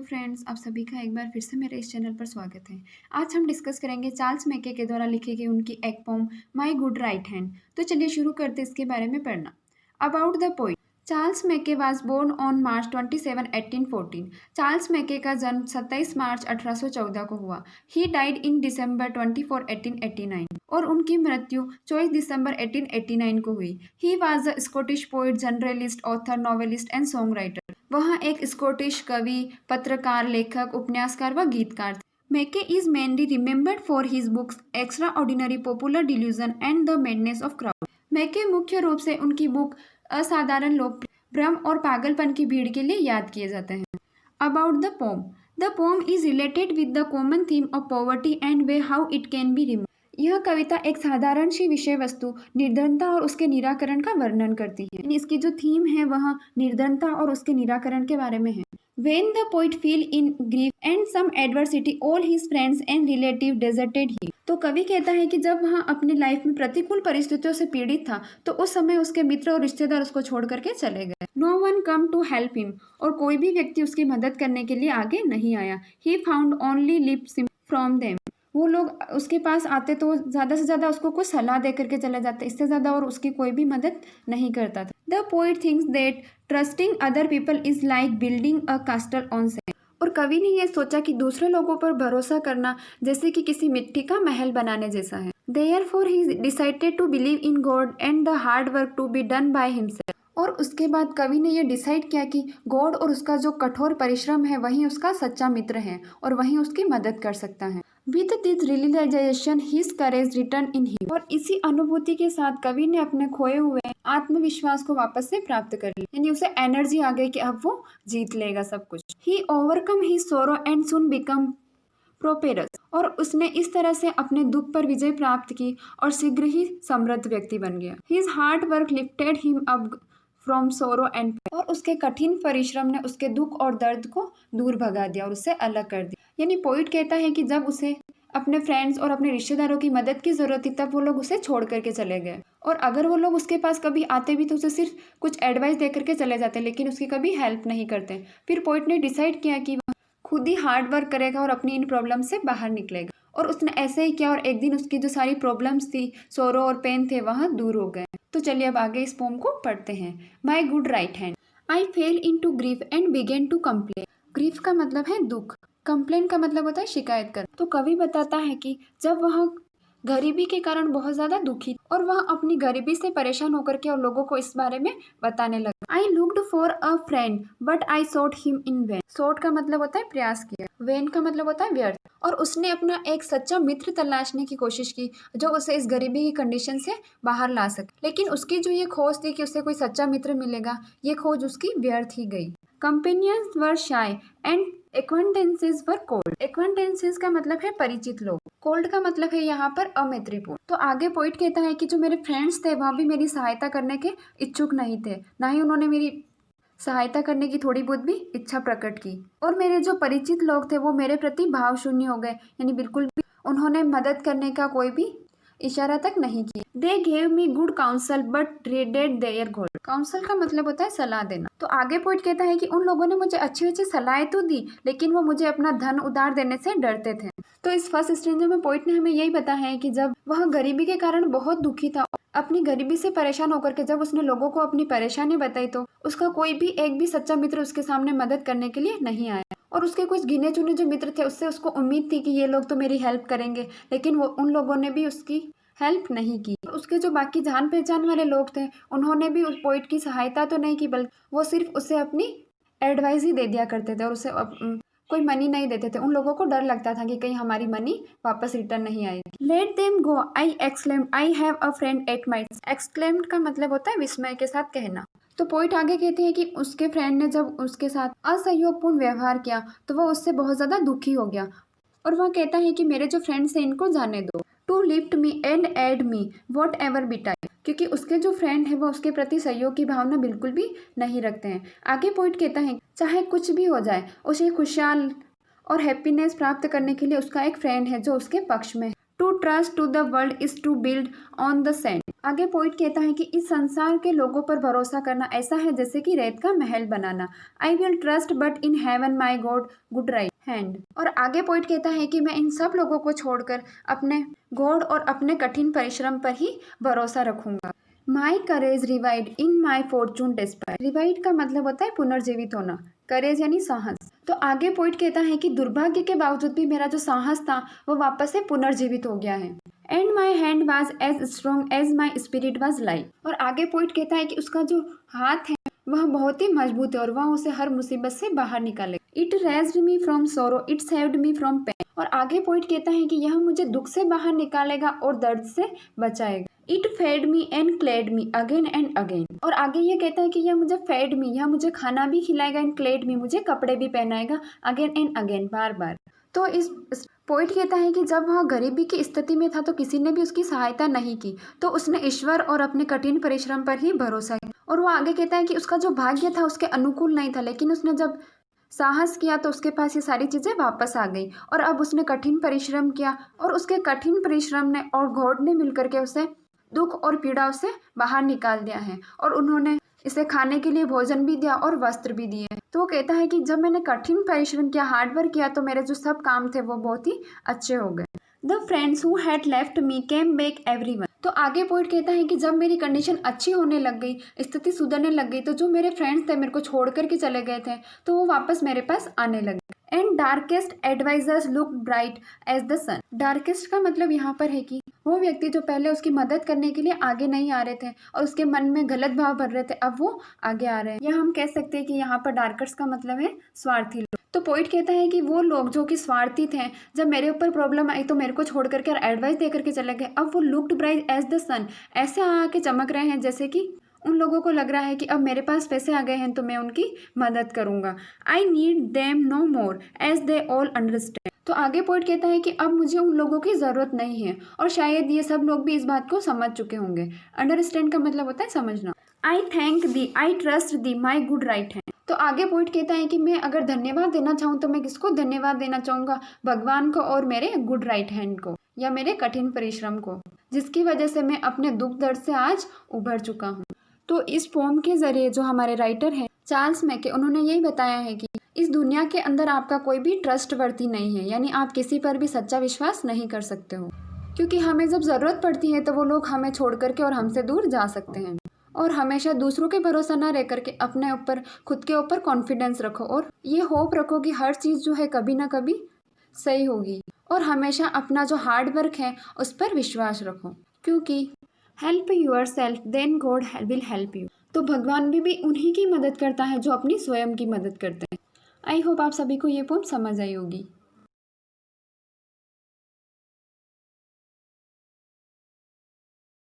Friends, आप सभी का एक बार फिर से मेरे इस चैनल पर स्वागत है। आज हम डिस्कस करेंगे चार्ल्स मैके के द्वारा लिखी गई उनकी एक poem my good right hand. तो चलिए शुरू करते हैं इसके बारे में पढ़ना। About the poet. Charles Mackay was born on March 27, 1814। Charles Mackay का जन्म 27 मार्च 1814 को हुआ। ही डाइड इन दिसंबर 24, 1889 और उनकी मृत्यु 24 दिसंबर 1889 को हुई। He was a Scottish poet, journalist, author, novelist and song writer. वह एक स्कॉटिश कवि, पत्रकार, लेखक, उपन्यासकार व गीतकार थे। मैके is mainly remembered for his books extra ordinary, popular delusion and the madness of crowd. मैके मुख्य रूप से उनकी बुक असाधारण लोकप्रिय, भ्रम और पागलपन की भीड़ के लिए याद किए जाते हैं। About the pome. The pome is related with the common theme of poverty and way how it can be removed. यह कविता एक साधारण सी विषय वस्तु निर्धनता और उसके निराकरण का वर्णन करती है। यानी इसकी जो थीम है वह निर्धनता और उसके निराकरण के बारे में है। When the poet fell in grief and some adversity, all his friends and relatives deserted him. तो कवि कहता है कि जब वह अपनी लाइफ में प्रतिकूल परिस्थितियों से पीड़ित था तो उस समय उसके मित्र और रिश्तेदार उसको छोड़ करके चले गए। No one come to help him, और कोई भी व्यक्ति उसकी मदद करने के लिए आगे नहीं आया। He found only lips from them. वो लोग उसके पास आते तो ज़्यादा से ज़्यादा उसको कुछ सलाह दे करके चले जाते, इससे ज़्यादा और उसकी कोई भी मदद नहीं करता था। The poet thinks that trusting other people is like building a कास्टल on sand. और कवि ने यह सोचा कि दूसरे लोगों पर भरोसा करना जैसे कि किसी मिट्टी का महल बनाने जैसा है। Therefore he decided to believe in God and the hard work to be done by himself. और उसके बाद कवि ने यह डिसाइड किया कि गॉड और उसका जो कठोर परिश्रम है वही उसका सच्चा मित्र है और वही उसकी मदद कर सकता है। With this realization, his courage returned in him. और इसी अनुभूति के साथ कवि ने अपने खोए हुए आत्मविश्वास को वापस से प्राप्त कर लिया, यानी उसे एनर्जी आ गई कि अब वो जीत लेगा सब कुछ। He overcome his sorrow and soon become prosperous. और उसने इस तरह से अपने दुख पर विजय प्राप्त की और शीघ्र ही समृद्ध व्यक्ति बन गया। His hard work lifted him up from sorrow and pain. और उसके कठिन परिश्रम ने उसके दुख और दर्द को दूर भगा दिया और उससे अलग कर दिया। यानी पोइट कहता है कि जब उसे अपने फ्रेंड्स और अपने रिश्तेदारों की मदद की जरूरत थी तब वो लोग उसे छोड़ करके चले गए, और अगर वो लोग उसके पास कभी आते भी तो उसे सिर्फ कुछ एडवाइस दे करके चले जाते, लेकिन उसकी कभी हेल्प नहीं करते। फिर पोइट ने डिसाइड किया कि वह खुद ही हार्ड वर्क करेगा और अपनी इन प्रॉब्लम से बाहर निकलेगा, और उसने ऐसे ही किया और एक दिन उसकी जो सारी प्रॉब्लम्स थी, सोरो और पेन थे, वह दूर हो गए। तो चलिए अब आगे इस पोम को पढ़ते हैं। My good right hand. I fell into grief and began to complain. Grief का मतलब है दुख, कंप्लेन का मतलब होता है शिकायत कर। तो कवि बताता है कि जब वह गरीबी के कारण बहुत ज्यादा दुखी और वह अपनी गरीबी से परेशान होकर के और लोगों को इस बारे में बताने लगा। I looked for a friend but I sought him in vain. Sought का मतलब होता है प्रयास किया, वेन का मतलब होता है व्यर्थ। और उसने अपना एक सच्चा मित्र तलाशने की कोशिश की जो उसे इस गरीबी की कंडीशन से बाहर ला सके, लेकिन उसकी जो ये खोज थी कि उसे कोई सच्चा मित्र मिलेगा, ये खोज उसकी व्यर्थ ही गई। Companions were shy and acquaintances were cold. Acquaintances का मतलब है परिचित लोग, कोल्ड का मतलब है यहाँ पर अमैत्रीपूर्ण। तो आगे पोइट कहता है कि जो मेरे फ्रेंड्स थे वह भी मेरी सहायता करने के इच्छुक नहीं थे, ना ही उन्होंने मेरी सहायता करने की थोड़ी बहुत भी इच्छा प्रकट की, और मेरे जो परिचित लोग थे वो मेरे प्रति भाव शून्य हो गए, यानी बिल्कुल भी उन्होंने मदद करने का कोई भी इशारा तक नहीं किया। They gave me good counsel but dreaded their gold. Counsel का मतलब होता है सलाह देना। तो आगे पोइट कहता है कि उन लोगों ने मुझे अच्छी अच्छी सलाहें तो दी, लेकिन वो मुझे अपना धन उधार देने से डरते थे। तो इस फर्स्ट स्ट्रेंजर में पोइट ने हमें यही बताया है कि जब वह गरीबी के कारण बहुत दुखी था, अपनी गरीबी से परेशान होकर के जब उसने लोगों को अपनी परेशानी बताई तो उसका कोई भी एक भी सच्चा मित्र उसके सामने मदद करने के लिए नहीं आया, और उसके कुछ गिने चुने जो मित्र थे उससे उसको उम्मीद थी कि ये लोग तो मेरी हेल्प करेंगे, लेकिन वो उन लोगों ने भी उसकी हेल्प नहीं की। उसके जो बाकी जान पहचान वाले लोग थे उन्होंने भी उस पोइट की सहायता तो नहीं की, बल्कि वो सिर्फ उसे अपनी एडवाइस ही दे दिया करते थे और उसे कोई मनी नहीं देते थे। उन लोगों को डर लगता था कि कहीं हमारी मनी वापस रिटर्न नहीं आएगी। Let them go I exclaimed I have a friend at my. Exclaimed का मतलब होता है विस्मय के साथ कहना। तो पोइट आगे कहते हैं कि उसके फ्रेंड ने जब उसके साथ असहयोगपूर्ण व्यवहार किया तो वह उससे बहुत ज्यादा दुखी हो गया, और वह कहता है कि मेरे जो फ्रेंड्स हैं इनको जाने दो। To lift me and aid me what ever betide. क्योंकि उसके जो फ्रेंड है वो उसके प्रति सहयोग की भावना बिल्कुल भी नहीं रखते हैं। आगे पोइट कहता है चाहे कुछ भी हो जाए उसे खुशहाल और हैप्पीनेस प्राप्त करने के लिए उसका एक फ्रेंड है जो उसके पक्ष में है। To trust to the world is to build on the sand. आगे पोइट कहता है कि इस संसार के लोगों पर भरोसा करना ऐसा है जैसे कि रेत का महल बनाना। I will trust but in heaven my God good right hand. और आगे पोइट कहता है कि मैं इन सब लोगों को छोड़कर अपने गॉड और अपने कठिन परिश्रम पर ही भरोसा रखूंगा। माई करेज रिवाइड इन माई फॉर्चून डिस्पायर। रिवाइड का मतलब होता है पुनर्जीवित होना, करेज यानी साहस। तो आगे पोइट कहता है कि दुर्भाग्य के बावजूद भी मेरा जो साहस था वो वापस से पुनर्जीवित हो गया है। And my hand was as strong as my spirit was light. और आगे पोइट कहता है कि उसका जो हाथ है वह बहुत ही मजबूत है और वह उसे हर मुसीबत से बाहर निकाले। It raised me from sorrow, it saved me from pain. और आगे पोइट कहता है कि यह मुझे दुख से बाहर निकालेगा और दर्द से बचाएगा। It fed me and clad me again and again. और आगे ये कहता है कि यह मुझे फेड मी, यह मुझे खाना भी खिलाएगा, एंड क्लेड मी, मुझे कपड़े भी पहनाएगा, अगेन एंड अगेन, बार बार। तो इस पोइट कहता है कि जब वह गरीबी की स्थिति में था तो किसी ने भी उसकी सहायता नहीं की, तो उसने ईश्वर और अपने कठिन परिश्रम पर ही भरोसा किया। और वो आगे कहता है कि उसका जो भाग्य था उसके अनुकूल नहीं था, लेकिन उसने जब साहस किया तो उसके पास ये सारी चीज़ें वापस आ गई। और अब उसने कठिन परिश्रम किया और उसके कठिन परिश्रम ने और गॉड ने मिलकर के उसे दुख और पीड़ा से बाहर निकाल दिया है। और उन्होंने इसे खाने के लिए भोजन भी दिया और वस्त्र भी दिए। तो वो कहता है कि जब मैंने कठिन परिश्रम किया, हार्डवर्क किया, तो मेरे जो सब काम थे वो बहुत ही अच्छे हो गए। The friends who had left me came back everyone. तो आगे पोइट कहता है कि जब मेरी कंडीशन अच्छी होने लग गई, स्थिति सुधरने लग गई, तो जो मेरे फ्रेंड्स थे मेरे को छोड़ करके चले गए थे, तो वो वापस मेरे पास आने लगे। And darkest advisers look bright as the sun. Darkest का मतलब यहाँ पर है कि वो व्यक्ति जो पहले उसकी मदद करने के लिए आगे नहीं आ रहे थे और उसके मन में गलत भाव भर रहे थे, अब वो आगे आ रहे हैं। या हम कह सकते हैं कि यहाँ पर डार्केस्ट का मतलब है स्वार्थी लोग। तो पोइट कहता है कि वो लोग जो कि स्वार्थी थे, जब मेरे ऊपर प्रॉब्लम आई तो मेरे को छोड़ करके और एडवाइस दे करके चले गए, अब वो लुक्ड ब्राइट एज द सन, ऐसे आके चमक रहे हैं जैसे कि उन लोगों को लग रहा है कि अब मेरे पास पैसे आ गए हैं तो मैं उनकी मदद करूंगा। I need them no more as they all understand. तो आगे पोइट कहता है कि अब मुझे उन लोगों की ज़रूरत नहीं है और शायद ये सब लोग भी इस बात को समझ चुके होंगे। अंडरस्टैंड का मतलब होता है समझना। आई thank the, I trust the my good right hand. तो आगे पोइट कहता है कि मैं अगर धन्यवाद देना चाहूँ तो मैं किसको धन्यवाद देना चाहूँगा? भगवान को और मेरे गुड राइट हैंड को, या मेरे कठिन परिश्रम को, जिसकी वजह से मैं अपने दुख दर्द से आज उभर चुका हूँ। तो इस पोम के जरिए जो हमारे राइटर हैं चार्ल्स मैके, उन्होंने यही बताया है कि इस दुनिया के अंदर आपका कोई भी ट्रस्टवर्दी नहीं है, यानी आप किसी पर भी सच्चा विश्वास नहीं कर सकते हो, क्योंकि हमें जब ज़रूरत पड़ती है तो वो लोग हमें छोड़ करके और हमसे दूर जा सकते हैं। और हमेशा दूसरों के भरोसा ना रह करके अपने ऊपर, खुद के ऊपर कॉन्फिडेंस रखो और ये होप रखो कि हर चीज़ जो है कभी ना कभी सही होगी। और हमेशा अपना जो हार्ड वर्क है उस पर विश्वास रखो, क्योंकि help yourself then God will help you. तो भगवान भी उन्हीं की मदद करता है जो अपनी स्वयं की मदद करते हैं। आई होप आप सभी को ये पोम समझ आई होगी।